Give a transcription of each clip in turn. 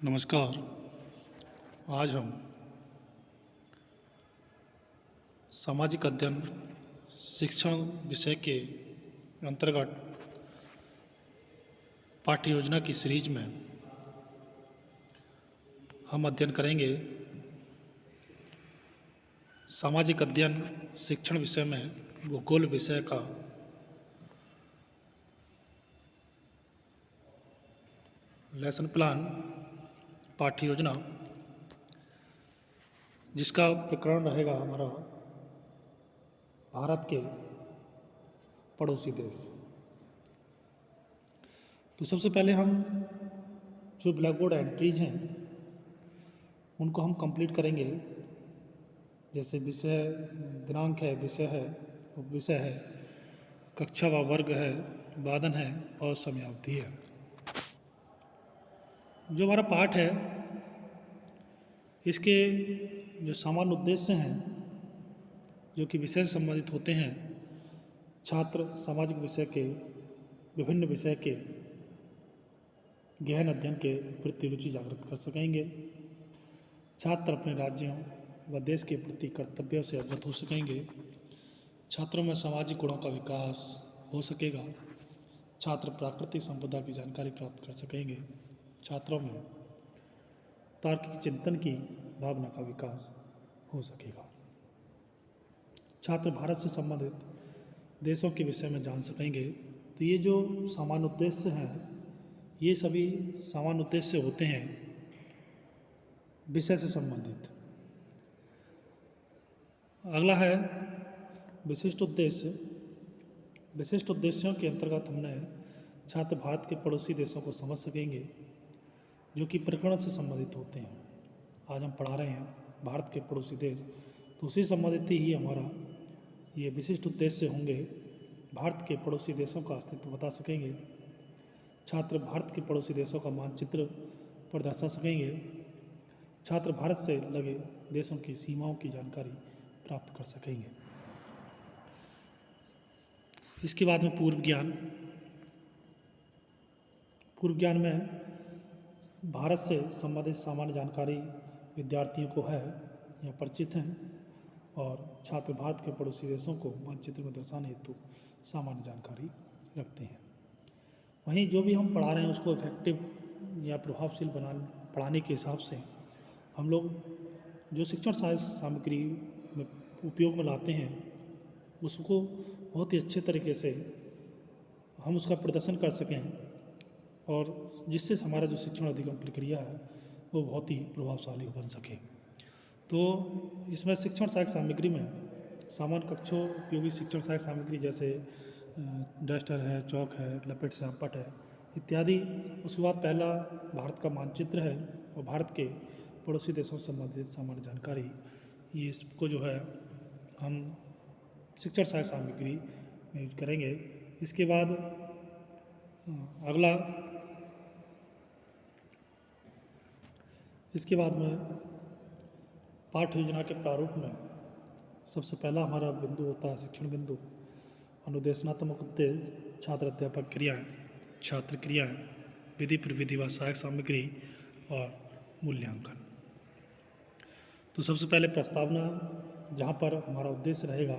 नमस्कार। आज हम सामाजिक अध्ययन शिक्षण विषय के अंतर्गत पाठ्य योजना की सीरीज में हम अध्ययन करेंगे सामाजिक अध्ययन शिक्षण विषय में भूगोल विषय का लेसन प्लान पाठ्य योजना, जिसका प्रकरण रहेगा हमारा भारत के पड़ोसी देश। तो सबसे पहले हम जो ब्लैक बोर्ड एंट्रीज हैं उनको हम कंप्लीट करेंगे। जैसे विषय दिनांक है, विषय है, उपविषय है, कक्षा व वर्ग है, वादन है और समयावधि है। जो हमारा पाठ है इसके जो सामान्य उद्देश्य हैं जो कि विषय से संबंधित होते हैं, छात्र सामाजिक विषय के विभिन्न विषय के गहन अध्ययन के प्रति रुचि जागृत कर सकेंगे। छात्र अपने राज्यों व देश के प्रति कर्तव्यों से अवगत हो सकेंगे। छात्रों में सामाजिक गुणों का विकास हो सकेगा। छात्र प्राकृतिक संपदा की जानकारी प्राप्त कर सकेंगे। छात्रों में तार्किक चिंतन की भावना का विकास हो सकेगा। छात्र भारत से संबंधित देशों के विषय में जान सकेंगे। तो ये जो सामान्य उद्देश्य हैं, ये सभी सामान्य उद्देश्य होते हैं विषय से संबंधित। अगला है विशिष्ट उद्देश्य। विशिष्ट उद्देश्यों के अंतर्गत हमने छात्र भारत के पड़ोसी देशों को समझ सकेंगे जो कि प्रकरण से संबंधित होते हैं। आज हम पढ़ा रहे हैं भारत के पड़ोसी देश, तो उसी संबंधित ही हमारा ये विशिष्ट उद्देश्य होंगे। भारत के पड़ोसी देशों का अस्तित्व बता सकेंगे। छात्र भारत के पड़ोसी देशों का मानचित्र पर दर्शा सकेंगे। छात्र भारत से लगे देशों की सीमाओं की जानकारी प्राप्त कर सकेंगे। इसके बाद में पूर्व ज्ञान। पूर्व ज्ञान में भारत से संबंधित सामान्य जानकारी विद्यार्थियों को है या परिचित हैं, और छात्र भारत के पड़ोसी देशों को मानचित्र में दर्शाने हेतु सामान्य जानकारी रखते हैं। वहीं जो भी हम पढ़ा रहे हैं उसको इफेक्टिव या प्रभावशील पढ़ाने के हिसाब से हम लोग जो शिक्षण सहायक सामग्री में उपयोग में लाते हैं उसको बहुत ही अच्छे तरीके से हम उसका प्रदर्शन कर सकें, और जिससे हमारा जो शिक्षण अधिगम प्रक्रिया है वो बहुत ही प्रभावशाली बन सके। तो इसमें शिक्षण सहायक सामग्री में सामान्य कक्षों उपयोगी शिक्षण सहायक सामग्री जैसे डस्टर है, चौक है, लपेट श्यामपट्ट है इत्यादि। उसके बाद पहला भारत का मानचित्र है और भारत के पड़ोसी देशों से संबंधित सामान्य जानकारी, ये इसको जो है हम शिक्षण सहायक सामग्री में यूज करेंगे। इसके बाद इसके बाद में पाठ्य योजना के प्रारूप में सबसे पहला हमारा बिंदु होता है शिक्षण बिंदु। अनुदेशनात्मक उद्देश्य, छात्र अध्यापक क्रियाएँ, छात्र क्रियाएँ, विधि प्रविधि व सहायक सामग्री और मूल्यांकन। तो सबसे पहले प्रस्तावना, जहाँ पर हमारा उद्देश्य रहेगा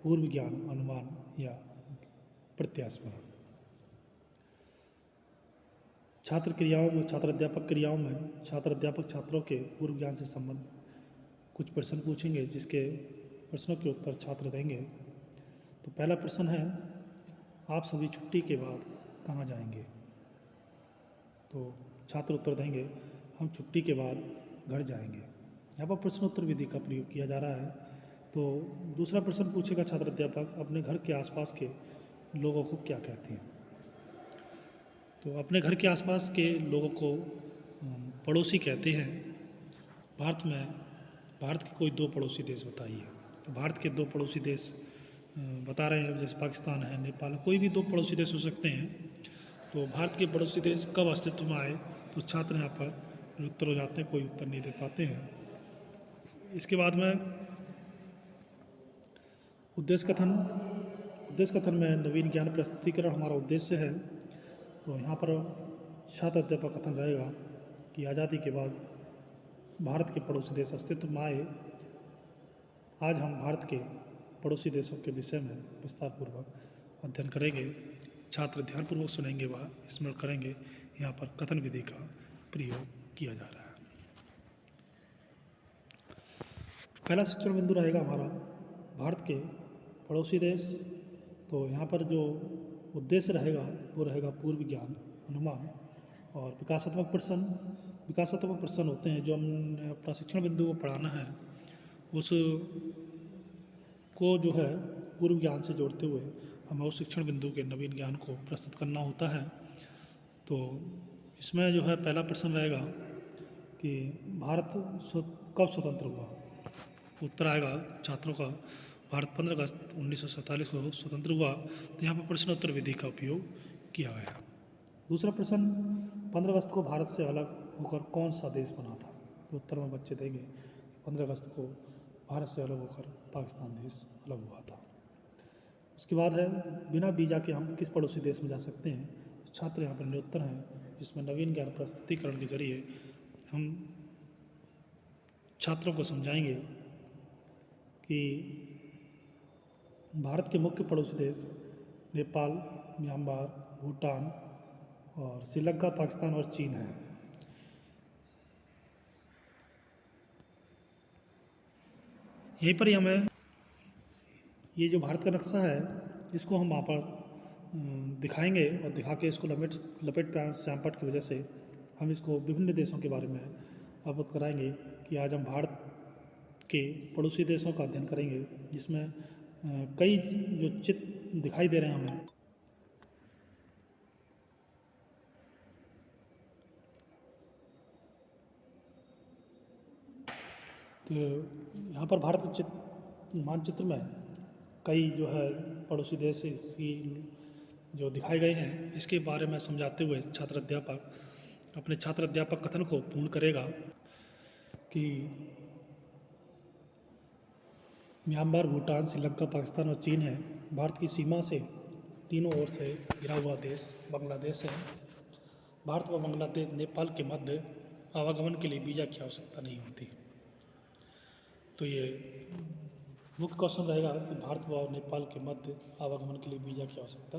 पूर्व ज्ञान, अनुमान या प्रत्यास्मरण। छात्र क्रियाओं में, छात्र अध्यापक क्रियाओं में छात्र अध्यापक छात्रों के पूर्व ज्ञान से संबंध कुछ प्रश्न पूछेंगे, जिसके प्रश्नों के उत्तर छात्र देंगे। तो पहला प्रश्न है, आप सभी छुट्टी के बाद कहाँ जाएंगे? तो छात्र उत्तर देंगे, हम छुट्टी के बाद घर जाएंगे। यहाँ पर प्रश्नोत्तर विधि का प्रयोग किया जा रहा है। तो दूसरा प्रश्न पूछेगा छात्र अध्यापक, अपने घर के आसपास के लोगों को क्या कहते हैं? तो अपने घर के आसपास के लोगों को पड़ोसी कहते हैं। भारत के कोई दो पड़ोसी देश बताइए। तो भारत के दो पड़ोसी देश बता रहे हैं, जैसे पाकिस्तान है, नेपाल है, कोई भी दो पड़ोसी देश हो सकते हैं। तो भारत के पड़ोसी देश कब अस्तित्व में आए? तो छात्र यहाँ पर उत्तर हो जाते हैं, कोई उत्तर नहीं दे पाते हैं। इसके बाद में उद्देश्य कथन में नवीन ज्ञान प्रस्तुतिकरण हमारा उद्देश्य है। तो यहाँ पर छात्र अध्यापक कथन रहेगा कि आज़ादी के बाद भारत के पड़ोसी देश अस्तित्व में आए। आज हम भारत के पड़ोसी देशों के विषय में विस्तारपूर्वक अध्ययन करेंगे। छात्र ध्यानपूर्वक सुनेंगे व स्मरण करेंगे। यहाँ पर कथन विधि का प्रयोग किया जा रहा है। पहला शिक्षण बिंदु रहेगा हमारा भारत के पड़ोसी देश। तो यहाँ पर जो उद्देश्य रहेगा वो रहेगा पूर्व ज्ञान, अनुमान और विकासात्मक प्रश्न। विकासात्मक प्रश्न होते हैं जो हमने अपना शिक्षण बिंदु को पढ़ाना है, उस को जो है पूर्व ज्ञान से जोड़ते हुए हमें उस शिक्षण बिंदु के नवीन ज्ञान को प्रस्तुत करना होता है। तो इसमें जो है पहला प्रश्न रहेगा कि भारत कब स्वतंत्र हुआ। उत्तर आएगा छात्रों का भारत 15 अगस्त 1947 को स्वतंत्र हुआ। तो यहाँ पर प्रश्न उत्तर विधि का उपयोग किया गया। दूसरा प्रश्न, 15 अगस्त को भारत से अलग होकर कौन सा देश बना था। तो उत्तर में बच्चे देंगे 15 अगस्त को भारत से अलग होकर पाकिस्तान देश अलग हुआ था। उसके बाद है बिना वीज़ा के हम किस पड़ोसी देश में जा सकते हैं। तो छात्र यहाँ पर निरुत्तर हैं, जिसमें नवीन ज्ञान प्रस्तुतिकरण के जरिए हम छात्रों को समझाएंगे कि भारत के मुख्य पड़ोसी देश नेपाल, म्यांमार, भूटान और श्रीलंका, पाकिस्तान और चीन है। यहीं पर ही हमें ये जो भारत का नक्शा है इसको हम वहाँ पर दिखाएंगे और दिखा के इसको लपेट श्यामपट्ट की वजह से हम इसको विभिन्न देशों के बारे में अवगत कराएंगे कि आज हम भारत के पड़ोसी देशों का अध्ययन करेंगे, जिसमें कई जो चित्र दिखाई दे रहे हैं हमें। तो यहाँ पर भारत के मानचित्र में कई जो है पड़ोसी देश इसकी जो दिखाए गए हैं, इसके बारे में समझाते हुए छात्र अध्यापक अपने छात्र अध्यापक कथन को पूर्ण करेगा कि म्यांमार, भूटान, श्रीलंका, पाकिस्तान और चीन है। भारत की सीमा से तीनों ओर से घिरा हुआ देश बांग्लादेश है। भारत व बांग्लादेश, नेपाल के मध्य आवागमन के लिए वीज़ा की आवश्यकता नहीं होती। तो ये मुख्य क्वेश्चन रहेगा कि भारत व नेपाल के मध्य आवागमन के लिए वीज़ा की आवश्यकता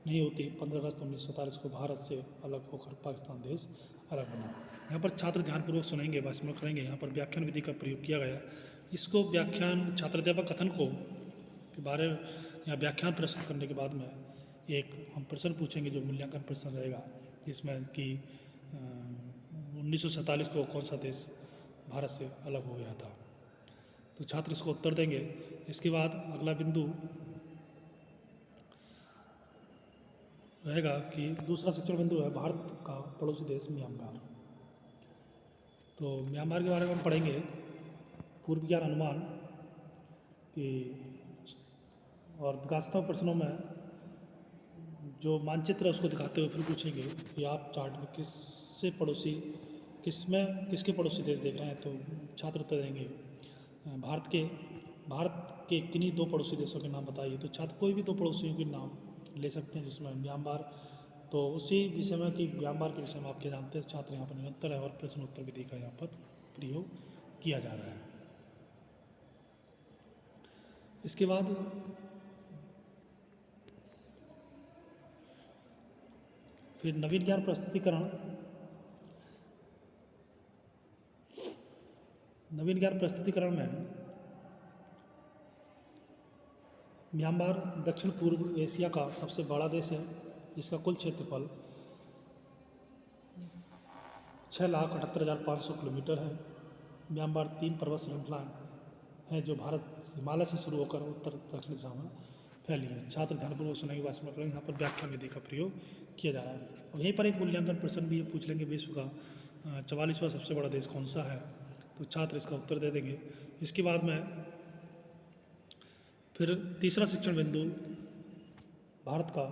नहीं होती। 15 अगस्त 1947 को भारत से अलग होकर पाकिस्तान देश अलग बना। यहाँ पर छात्र ध्यानपूर्वक सुनेंगे व स्मरण करेंगे। यहाँ पर व्याख्यान विधि का प्रयोग किया गया। इसको व्याख्यान छात्र अध्यापक कथन को के बारे या व्याख्यान प्रस्तुत करने के बाद में एक हम प्रश्न पूछेंगे जो मूल्यांकन प्रश्न रहेगा, जिसमें कि 1947 को कौन सा देश भारत से अलग हो गया था। तो छात्र इसको उत्तर देंगे। इसके बाद अगला बिंदु रहेगा कि दूसरा शिक्षण बिंदु है भारत का पड़ोसी देश म्यांमार। तो म्यांमार के बारे में हम पढ़ेंगे पूर्व ज्ञान, अनुमान कि और विकासात्मक प्रश्नों में जो मानचित्र है उसको दिखाते हुए फिर पूछेंगे कि आप चार्ट में किसके पड़ोसी देश देख रहे हैं। तो छात्र उत्तर देंगे भारत के किन्हीं दो पड़ोसी देशों के नाम बताइए। तो छात्र कोई भी दो पड़ोसियों के नाम ले सकते हैं, जिसमें म्यांमार, तो उसी विषय में कि म्यांमार के विषय में आप क्या जानते हैं। छात्र यहाँ पर निरंतर है और प्रश्न उत्तर विधि का यहाँ पर प्रयोग किया जा रहा है। इसके बाद फिर नवीन ज्ञान प्रस्तुतिकरण में म्यांमार दक्षिण पूर्व एशिया का सबसे बड़ा देश है, जिसका कुल क्षेत्रफल 6,78,500 किलोमीटर है। म्यांमार 3 पर्वत श्रृंखलाएं हैं जो भारत हिमालय से शुरू होकर उत्तर दक्षिण दिशा में फैली है। छात्र ध्यानपूर्वक सुनेंगे, वास्तव में करेंगे। यहाँ पर व्याख्यान विधि का प्रयोग किया जा रहा है। और यहीं पर एक मूल्यांकन प्रश्न भी पूछ लेंगे, विश्व का 44वां सबसे बड़ा देश कौन सा है। तो छात्र इसका उत्तर दे देंगे। इसके बाद में फिर तीसरा शिक्षण बिंदु भारत का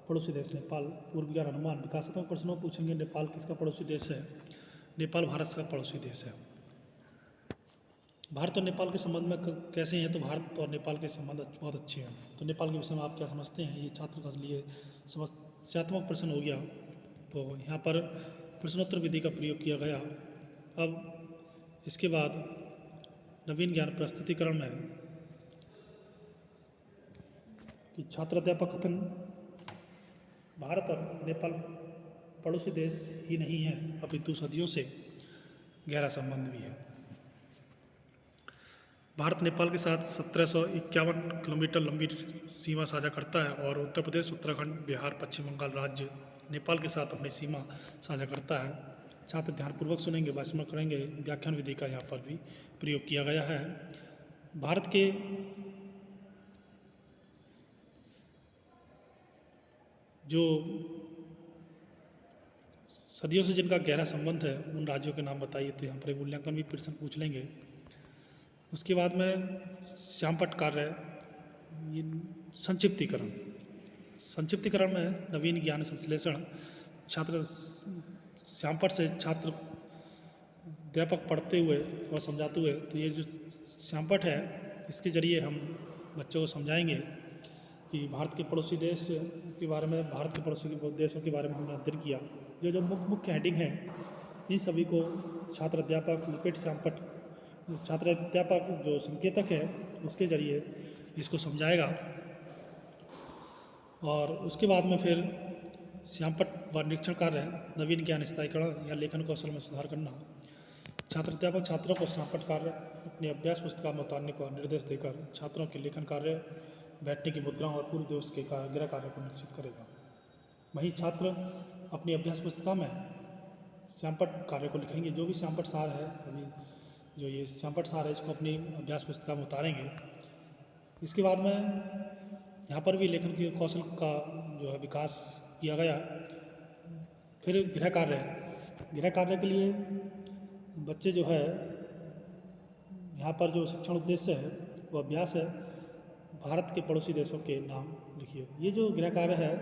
पड़ोसी देश नेपाल, पूर्व ज्ञान, अनुमान, विकासात्मक प्रश्नों पूछेंगे। नेपाल किसका पड़ोसी देश है। नेपाल भारत का पड़ोसी देश है। भारत और नेपाल के संबंध में कैसे हैं। तो भारत और नेपाल के संबंध बहुत अच्छे हैं। तो नेपाल के विषय में आप क्या समझते हैं, ये छात्र के लिए समस्यात्मक प्रश्न हो गया। तो यहाँ पर प्रश्नोत्तर विधि का प्रयोग किया गया। अब इसके बाद नवीन ज्ञान प्रस्तुतिकरण में कि छात्र अध्यापक कथन। भारत और नेपाल पड़ोसी देश ही नहीं है, अपितु सदियों से गहरा संबंध भी है। भारत नेपाल के साथ 1751 किलोमीटर लंबी सीमा साझा करता है और उत्तर प्रदेश, उत्तराखंड, बिहार, पश्चिम बंगाल राज्य नेपाल के साथ अपनी सीमा साझा करता है। छात्र ध्यानपूर्वक सुनेंगे, वाचन करेंगे। व्याख्यान विधि का यहाँ पर भी प्रयोग किया गया है। भारत के जो सदियों से जिनका गहरा संबंध है उन राज्यों के नाम बताइए, तो यहाँ पर एक मूल्यांकन भी प्रश्न पूछ लेंगे। उसके बाद में श्यामपट्ट कार्य, ये संक्षिप्तीकरण में नवीन ज्ञान संश्लेषण। छात्र श्यामपट्ट से छात्र अध्यापक पढ़ते हुए और समझाते हुए, तो ये जो श्यामपट्ट है इसके जरिए हम बच्चों को समझाएंगे कि भारत के पड़ोसी देश के बारे में, भारत के पड़ोसी देशों के बारे में हमने अध्ययन किया। जो मुख्य हेडिंग है इन सभी को छात्र अध्यापक लिपिड श्यामपट्ट, छात्र अध्यापक जो संकेतक है उसके जरिए इसको समझाएगा। और उसके बाद में फिर श्यामपट्ट व निरीक्षण कार्य, नवीन ज्ञान स्थायीकरण या लेखन कौशल में सुधार करना। छात्र अध्यापक छात्रों को श्यामपट्ट कार्य अपनी अभ्यास पुस्तिका में उतारने का निर्देश देकर छात्रों के लेखन कार्य, बैठने की मुद्राओं और पूर्व दिवस के गृह कार्य को निश्चित करेगा। वहीं छात्र अपनी अभ्यास पुस्तिका में श्यामपट्ट कार्य को लिखेंगे। जो भी श्यामपट्ट सार है, अभी जो ये श्यामपट्ट सार है इसको अपनी अभ्यास पुस्तिका में उतारेंगे। इसके बाद में यहाँ पर भी लेखन के कौशल का जो है विकास किया गया। फिर गृह कार्य के लिए बच्चे जो है यहाँ पर जो शिक्षण उद्देश्य है वो अभ्यास है, भारत के पड़ोसी देशों के नाम लिखिए। ये जो गृह कार्य है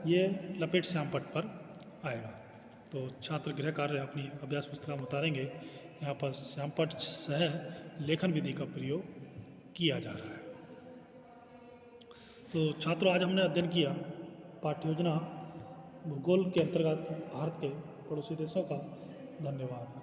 ये लपेट श्यामपट्ट पर आएगा। तो छात्र गृह कार्य अपनी अभ्यास पुस्तिका में उतारेंगे। यहाँ पर श्यामपट्ट सह लेखन विधि का प्रयोग किया जा रहा है। तो छात्रों, आज हमने अध्ययन किया पाठ्य योजना भूगोल के अंतर्गत भारत के पड़ोसी देशों का। धन्यवाद।